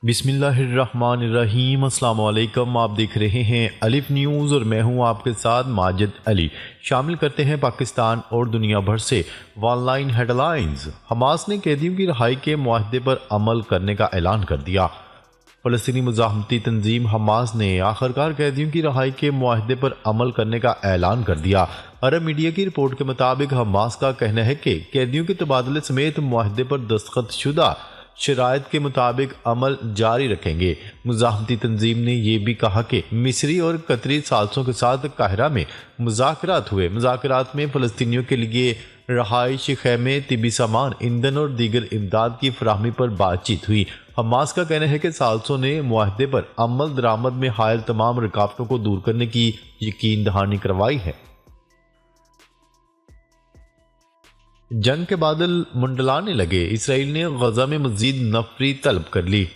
बिस्मिल्लाहिर्रहमानिर्रहीम। अस्सलाम वालेकुम। आप देख रहे हैं अलिफ न्यूज़ और मैं हूं आपके साथ माजिद अली। शामिल करते हैं पाकिस्तान और दुनिया भर से ऑनलाइन हेडलाइंस। हमास ने कैदियों की रिहाई के मुआहदे पर अमल करने का ऐलान कर दिया। फ़लस्तीनी मुज़ाहमती तंजीम हमास ने आखिरकार कैदियों की रिहाई के मुआहदे पर अमल करने का ऐलान कर दिया। अरब मीडिया की रिपोर्ट के मुताबिक हमास का कहना है कि कैदियों के तबादले समेत मुआहदे पर दस्तखत शुदा शराइत के मुताबिक अमल जारी रखेंगे। मुज़ाहमती तंजीम ने यह भी कहा कि मिस्री और कतरी सालसों के साथ काहिरा में मुज़ाकरात हुए। मुज़ाकरात में फ़लस्तीनियों के लिए रहाइश, खैमे, तिबी सामान, ईंधन और दीगर इमदाद की फराहमी पर बातचीत हुई। हमास का कहना है कि सालसों ने मुआहदे पर अमल दरामद में हायल तमाम रुकावटों को दूर करने की यकीन दहानी करवाई है। जंग के बादल मंडलाने लगे। इसराइल ने गजा में मजीद नफरी तलब कर ली।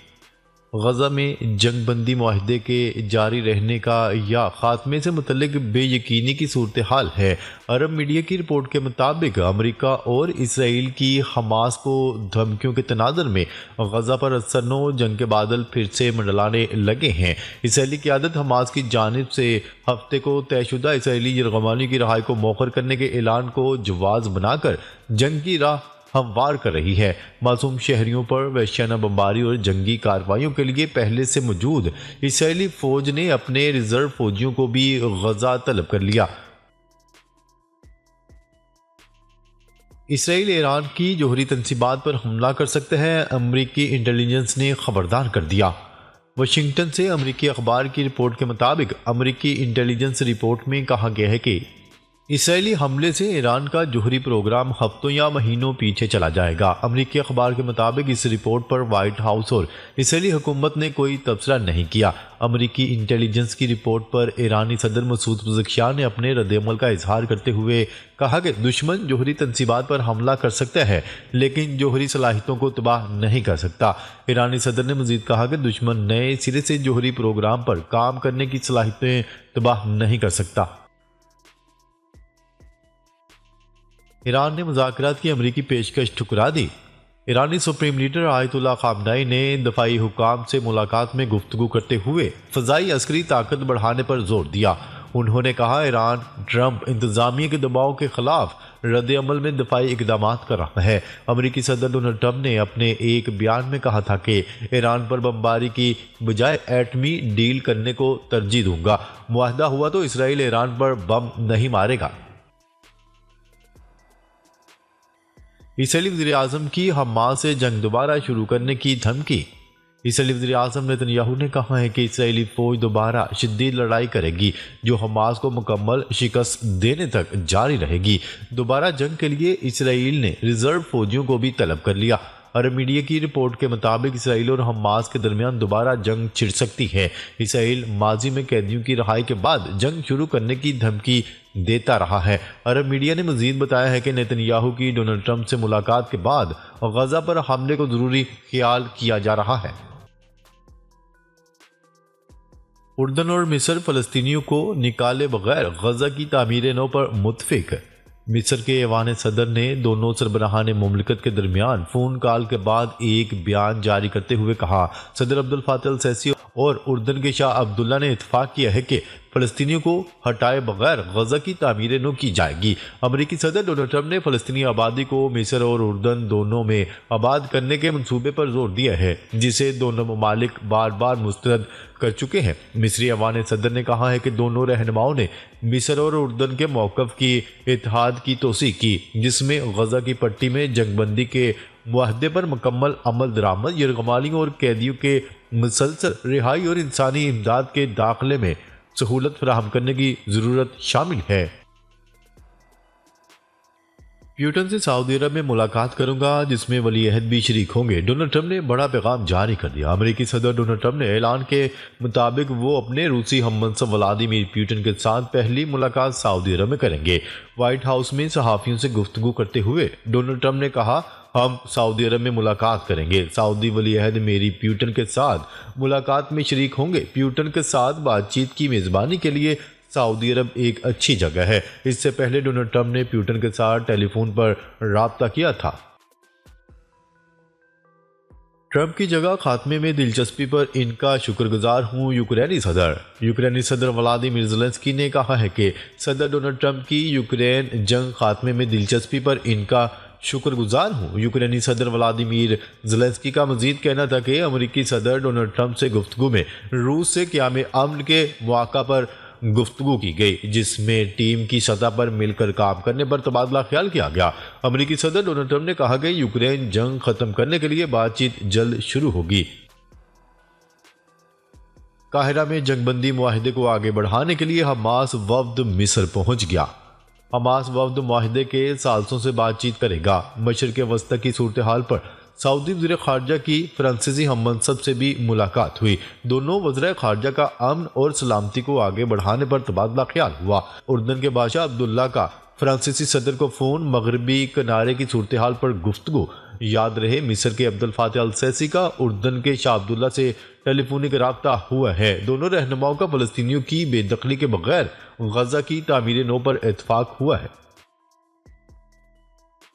गजा में जंग बंदी मुआहदे के जारी रहने का या खात्मे से मुतल्लिक बेयकीनी की सूरत हाल है। अरब मीडिया की रिपोर्ट के मुताबिक अमेरिका और इसराइल की हमास को धमकियों के तनादर में गजा पर असरनो जंग के बादल फिर से मंडलाने लगे हैं। इसराइली क़यादत हमास की जानिब से हफ्ते को तयशुदा इसराइली यरगमानियों की रहाई को मौखर करने के ऐलान को जवाज़ बनाकर जंग की राह हमवार कर रही है। मासूम शहरियों पर वहशियाना बमबारी और जंगी कार्रवाइयों के लिए पहले से मौजूद इसराइली फौज ने अपने रिजर्व फौजियों को भी गजा तलब कर लिया। इसराइल ईरान की जोहरी तंसीबात पर हमला कर सकता है, अमरीकी इंटेलिजेंस ने खबरदार कर दिया। वाशिंगटन से अमरीकी अखबार की रिपोर्ट के मुताबिक अमरीकी इंटेलिजेंस रिपोर्ट में कहा गया है कि इसराइली हमले से ईरान का जोहरी प्रोग्राम हफ्तों या महीनों पीछे चला जाएगा। अमरीकी अखबार के मुताबिक इस रिपोर्ट पर व्हाइट हाउस और इसराइली हुकूमत ने कोई तबसरा नहीं किया। अमरीकी इंटेलिजेंस की रिपोर्ट पर ईरानी सदर मसूद पज़ेश्कियान ने अपने रद्द-ए-अमल का इजहार करते हुए कहा कि दुश्मन जोहरी तंसीबात पर हमला कर सकता है लेकिन जोहरी सलाहियतों को तबाह नहीं कर सकता। ईरानी सदर ने मजीद कहा कि दुश्मन नए सिरे से जोहरी प्रोग्राम पर काम करने की सलाहियतें तबाह नहीं कर सकता। ईरान ने मुज़ाकरात की अमरीकी पेशकश ठुकरा दी। ईरानी सुप्रीम लीडर आयतुल्लाह खामनेई ने दफाई हुकाम से मुलाकात में गुफ्तगू करते हुए फ़ज़ाई अस्करी ताकत बढ़ाने पर जोर दिया। उन्होंने कहा ईरान ट्रंप इंतज़ामिया के दबाव के खिलाफ रद्द-ए-अमल में दफाई इकदाम कर रहा है। अमरीकी सदर डोनाल्ड ट्रंप ने अपने एक बयान में कहा था कि ईरान पर बमबारी की बजाय एटमी डील करने को तरजीह दूंगा। मुआहदा हुआ तो इसराइल ईरान पर बम नहीं मारेगा। इसराइली वज़ीर-ए-आज़म की हमास से जंग दोबारा शुरू करने की धमकी। इसराइली वज़ीर-ए-आज़म नेतन्याहू ने कहा है कि इसराइली फौज दोबारा शदीद लड़ाई करेगी जो हमास को मुकम्मल शिकस्त देने तक जारी रहेगी। दोबारा जंग के लिए इसराइल ने रिजर्व फौजियों को भी तलब कर लिया। अरब मीडिया की रिपोर्ट के मुताबिक इसराइल और हमास के दरमियान दोबारा जंग छिड़ सकती है। इसराइल माजी में कैदियों की रिहाई के बाद जंग शुरू करने की धमकी देता रहा है। अरब मीडिया ने मजीद बताया है कि नेतन्याहू की डोनाल्ड ट्रंप से मुलाकात के बाद गजा पर हमले को जरूरी ख्याल किया जा रहा है। उर्दन और मिस्र फ़लस्तीनियों को निकाले बगैर गजा की तामीर नौ पर मुत्फिक। मिस्र के ऐवान सदर ने दोनों सरबराहान मुमलिकत के दरमियान फ़ोन कॉल के बाद एक बयान जारी करते हुए कहा सदर अब्दुल फातह अल सीसी और उर्दन के शाह अब्दुल्ला ने इत्तफाक किया है कि फ़लस्तीनियों को हटाए बगैर गजा की तामीर नो की जाएगी। अमरीकी सदर डोनाल्ड ट्रंप ने फ़लस्तीनी आबादी को मिस्र और उर्दन दोनों में आबाद करने के मंसूबे पर जोर दिया है जिसे दोनों ममालिक बार बार मुस्तरद कर चुके हैं। मिस्री ऐवान सदर ने कहा है कि दोनों रहनुमाओं ने मिस्र और उर्दन के मौक़िफ़ की इत्तेहाद की तौसीक़ की जिसमें गजा की पट्टी में जंगबंदी के मुआहदे पर मुकम्मल अमल दरामद, यरगमालियों और कैदियों के मुसलसल रिहाई और इंसानी इमदाद के दाखिले में सहूलत फराहम करने की ज़रूरत शामिल है। प्यूटन से सऊदी अरब में मुलाकात करूंगा जिसमें वली अहद भी शरीक होंगे। डोनाल्ड ट्रंप ने बड़ा पैगाम जारी कर दिया। अमेरिकी सदर डोनाल्ड ट्रंप ने ऐलान के मुताबिक वो अपने रूसी हममनसब व्लादिमीर पुतिन के साथ पहली मुलाकात सऊदी अरब में करेंगे। व्हाइट हाउस में सहाफ़ियों से गुफ्तगू करते हुए डोनाल्ड ट्रंप ने कहा हम सऊदी अरब में मुलाकात करेंगे। सऊदी वली अहद मेरी पुतिन के साथ मुलाकात में शरीक होंगे। पुतिन के साथ बातचीत की मेज़बानी के लिए सऊदी अरब एक अच्छी जगह है। इससे पहले डोनाल्ड ट्रंप ने पुतिन के साथ टेलीफोन पर राब्ता किया था। ट्रंप की जगह खात्मे में दिलचस्पी पर इनका शुक्रगुजार हूं यूक्रेनी सदर व्लादिमीर ज़ेलेंस्की ने कहा है कि सदर डोनाल्ड ट्रंप की यूक्रेन जंग खात्मे में दिलचस्पी पर इनका शुक्रगुजार हूं। यूक्रेनी सदर व्लादिमीर ज़ेलेंस्की का मजीद कहना था कि अमेरिकी सदर डोनाल्ड ट्रंप से गुफ्तगू में रूस से क़याम अमन के मौका पर गुफ्तगू की गई, जिसमें टीम की सतह पर मिलकर काम करने पर तबादला ख्याल किया गया। अमेरिकी सदर डोनाल्ड ट्रंप ने कहा कि यूक्रेन जंग खत्म करने के लिए बातचीत जल्द शुरू होगी। काहिरा में जंगबंदी मुआहिदे को आगे बढ़ाने के लिए हमास वफ्द मिस्र पहुंच गया। हमास वफ्द मुआहिदे के साल्सों से बातचीत करेगा। मशरिक़ वस्ती की सूरत हाल पर सऊदी वज़ीर ख़ारजा की फ्रांसीसी हम मनसब से भी मुलाकात हुई। दोनों वज़ीर ख़ारजा का अमन और सलामती को आगे बढ़ाने पर तबादला ख्याल हुआ। उर्दन के बादशाह अब्दुल्ला का फ्रांसीसी सदर को फ़ोन, मगरबी किनारे की सूरत हाल पर गुफ्तगू। याद रहे मिस्र के अब्दुल फातह अल सीसी का उर्दन के शाह अब्दुल्ला से टेलीफोनिक रब्ता हुआ है। दोनों रहनुमाओं का फ़लस्तीनियों की बेदखली के बगैर गजा की तामीर नौ पर इत्तफाक हुआ है।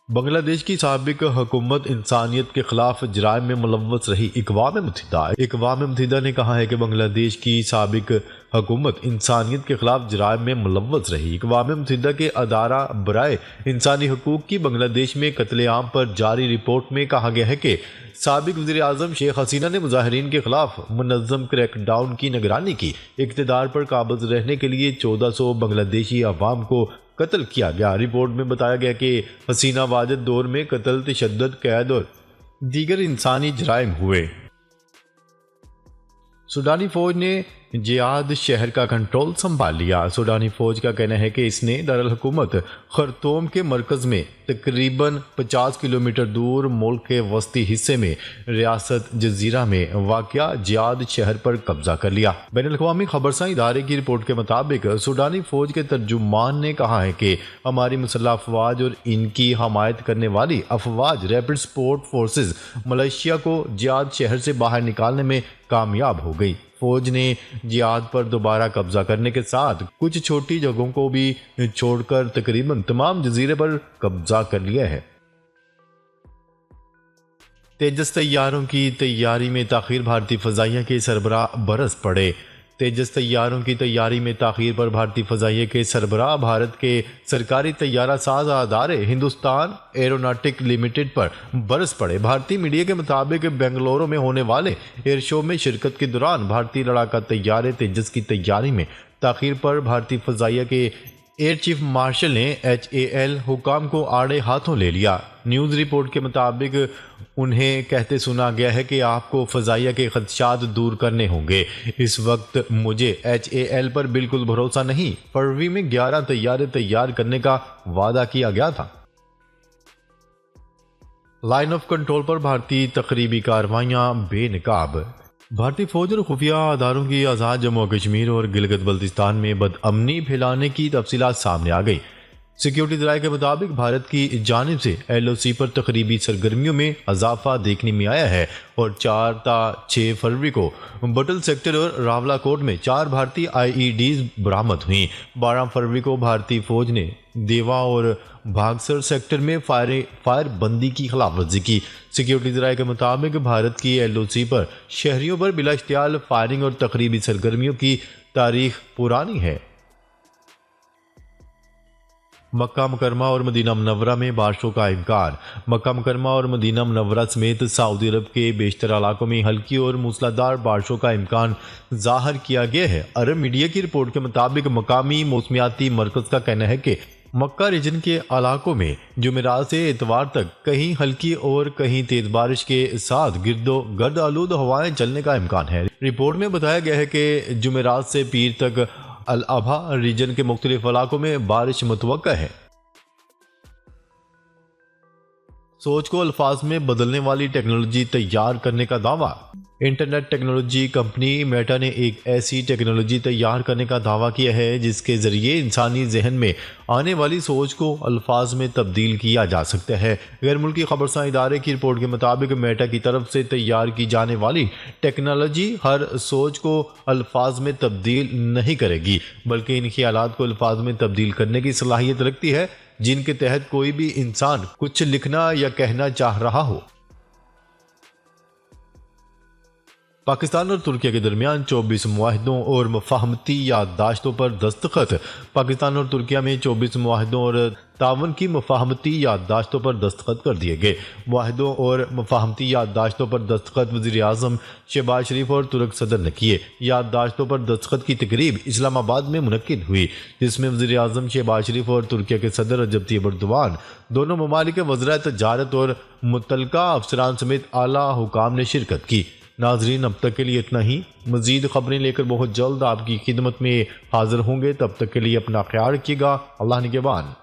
बांग्लादेश की साबिक हुकूमत इंसानियत के खिलाफ जराइम में मुलव्वस रही। इक़वाम मुत्तहिदा ने कहा है कि बांग्लादेश की साबिक हुकूमत इंसानियत के खिलाफ जराइम में मुलव्वस रही। इक़वाम मुत्तहिदा के अदारा बराए इंसानी हकूक़ की बांग्लादेश में कत्लेआम पर जारी रिपोर्ट में कहा गया है कि साबिक वज़ीर आज़म शेख हसीना ने मुजाहिरीन के खिलाफ मुनज़्ज़म क्रैकडाउन की निगरानी की। इक़्तिदार पर काबिज़ रहने के लिए 1400 बांग्लादेशी अवाम को कत्ल किया गया। रिपोर्ट में बताया गया कि हसीना वाजिद दौर में कत्ल, तशद्दुद, कैद और दीगर इंसानी जराइम हुए। सूडानी फौज ने जियाद शहर का कंट्रोल संभाल लिया। सूडानी फौज का कहना है कि इसने दारुल हुकूमत खर्तूम के मरकज में तकरीबन 50 किलोमीटर दूर मुल्क के वस्ती हिस्से में रियासत जजीरा में वाक़या जियाद शहर पर कब्जा कर लिया। बैनुल-अक़वामी खबरसां इदारे की रिपोर्ट के मुताबिक सूडानी फौज के तर्जुमान ने कहा है कि हमारी मुसल्लह अफवाज और इनकी हमायत करने वाली अफवाज रैपिड सपोर्ट फोर्सेज मलेशिया को जियाद शहर से बाहर निकालने में कामयाब हो गई। फौज ने जियाद पर दोबारा कब्जा करने के साथ कुछ छोटी जगहों को भी छोड़कर तकरीबन तमाम जजीरे पर कब्जा कर लिया है। तेजस तैयारों की तैयारी में ताखीर, भारतीय फ़ज़ाइया के सरबराह बरस पड़े। तेजस तैयारों की तैयारी में ताखीर पर भारतीय फ़ज़ाइया के सरबराह भारत के सरकारी तैयारा साज अदारे हिंदुस्तान एरोनॉटिक लिमिटेड पर बरस पड़े। भारतीय मीडिया के मुताबिक बेंगलुरु में होने वाले एयर शो में शिरकत के दौरान भारतीय लड़ाका तैयारे तेजस की तैयारी में ताखीर पर भारतीय फ़ज़ाइया के एयर चीफ मार्शल ने HAL हुकाम को आड़े हाथों ले लिया। न्यूज़ रिपोर्ट के मुताबिक उन्हें कहते सुना गया है कि आपको फ़ज़ाइया के खदशात दूर करने होंगे। इस वक्त मुझे HAL पर बिल्कुल भरोसा नहीं। फरवरी में 11 तैयारे तैयार करने का वादा किया गया था। लाइन ऑफ कंट्रोल पर भारतीय तकरीबी कार्रवाइयाँ बेनकाब। भारतीय फौज और खुफिया अदारों की आज़ाद जम्मू कश्मीर और गिलगित बल्तिस्तान में बदअमनी फैलाने की तफसीलात सामने आ गई। सिक्योरिटी ज़राए के मुताबिक भारत की जानिब से LOC पर तकरीबी सरगर्मियों में इजाफा देखने में आया है और 4 ta 6 फरवरी को बटल सेक्टर और रावलाकोट में 4 भारतीय IEDs बरामद हुई। 12 फरवरी को भारतीय फौज ने देवा और भागसर सेक्टर में फायर बंदी की खिलाफवर्जी की। सिक्योरिटी ज़राए के मुताबिक भारत की LOC पर शहरियों पर बिला इख्तियार फायरिंग और तकरीबी सरगर्मियों की तारीख पुरानी है। मक्का मुकरमा और मदीना मुनव्वरा में बारिशों का इम्कान। मक्का मुकरमा और मदीना मुनव्वरा समेत सऊदी अरब के बेशतर इलाकों में हल्की और मूसलाधार बारिशों का इम्कान जाहिर किया गया है। अरब मीडिया की रिपोर्ट के मुताबिक मकामी मौसमियाती मरकज़ का कहना है कि मक्का रीजन के इलाकों में जुमेरात से इतवार तक कहीं हल्की और कहीं तेज बारिश के साथ गर्द आलूद हवाएं चलने का इम्कान है। रिपोर्ट में बताया गया है कि जुमेरात से पीर तक अल अबहा रीजन के मुख्तलिफ इलाकों में बारिश मुतवक्का है। सोच को अल्फाज में बदलने वाली टेक्नोलॉजी तैयार करने का दावा। इंटरनेट टेक्नोलॉजी कंपनी मेटा ने एक ऐसी टेक्नोलॉजी तैयार करने का दावा किया है जिसके ज़रिए इंसानी जहन में आने वाली सोच को अल्फाज में तब्दील किया जा सकता है। गैर मुल्की खबरसां इदारे की रिपोर्ट के मुताबिक मेटा की तरफ से तैयार की जाने वाली टेक्नोलॉजी हर सोच को अल्फाज में तब्दील नहीं करेगी, बल्कि इन ख्यालात को अल्फाज में तब्दील करने की सलाहियत रखती है जिनके तहत कोई भी इंसान कुछ लिखना या कहना चाह रहा हो। पाकिस्तान और तुर्की के दरमियान 24 मुआहदों और मफाहमती याददाश्तों पर दस्तखत। पाकिस्तान और तुर्किया में 24 मुआहदों और तावन की मफाहमती याददाश्तों पर दस्तखत कर दिए गए। मुआहदों और मफाहमती याददाश्तों पर दस्तखत वज़ीर आज़म शहबाज शरीफ और तुर्क सदर ने किए। याददाश्तों पर दस्तखत की तकरीब इस्लामाबाद में मुनक्किद हुई, जिसमें वज़ीर आज़म शहबाज शरीफ और तुर्किया के सदर रजब तैयब एर्दोगान, दोनों ममालिक के वज़राए तजारत और मुतल्लिका अफसरान समेत आला हुकाम ने शिरकत की। नाजरीन, अब तक के लिए इतना ही। मज़ीद खबरें लेकर बहुत जल्द आपकी खिदमत में हाजिर होंगे। तब तक के लिए अपना ख्याल रखिएगा। अल्लाह निगहबान।